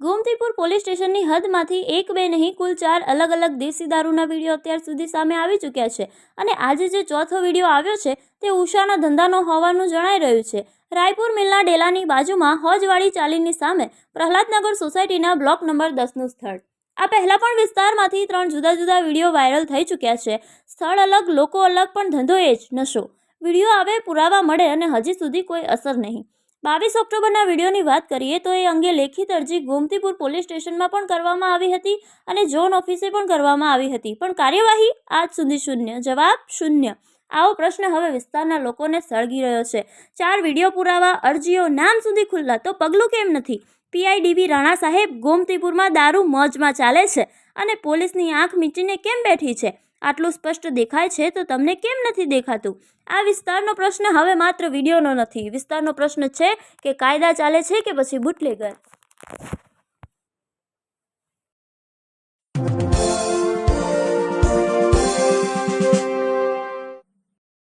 Gomtipur police સ્ટેશનની હદમાંથી એક બે નહીં કુલ 4 અલગ અલગ દેશી દારૂના વિડીયો અત્યાર સુધી સામે આવી ચૂક્યા છે અને આજે જે ચોથો વિડીયો આવ્યો છે તે ઉષાના ધંધાનો હોવાનું જણાઈ રહ્યું છે। રાયપુર મિલના ડેલાની બાજુમાં હોજવાડી ચાલીની સામે પ્રહલાદનગર સોસાયટીના બ્લોક નંબર 10નું સ્થળ। આ પહેલા પણ વિસ્તારમાંથી 3 જુદા જુદા વિડીયો વાયરલ થઈ ચૂક્યા છે। સ્થળ અલગ, લોકો અલગ, પણ ધંધો એ જ નશો। વિડીયો આવે, પુરાવા મળે અને હજી સુધી કોઈ અસર નહીં। 22 ઓક્ટોબરના વિડીયોની વાત કરીએ તો એ અંગે લેખિત અરજી ગોમતીપુર પોલીસ સ્ટેશનમાં પણ કરવામાં આવી હતી અને ઝોન ઓફિસે પણ કરવામાં આવી હતી, પણ કાર્યવાહી આજ સુધી શૂન્ય। જવાબ શૂન્ય। આવો પ્રશ્ન હવે વિસ્તારના લોકોને સળગી રહ્યો છે। 4 વિડીયો પુરાવા, અરજીઓ, નામ સુધી ખુલ્લા, તો પગલું કેમ નથી? પીઆઈડીબી રાણા સાહેબ, ગોમતીપુરમાં દારૂ મોજમાં ચાલે છે અને પોલીસની આંખ મીચીને કેમ બેઠી છે? આટલું સ્પષ્ટ દેખાય છે તો તમને કેમ નથી દેખાતું? આ વિસ્તારનો પ્રશ્ન હવે માત્ર વિડીયોનો નથી, વિસ્તારનો પ્રશ્ન છે કે કાયદા ચાલે છે કે પછી બુટલેગર।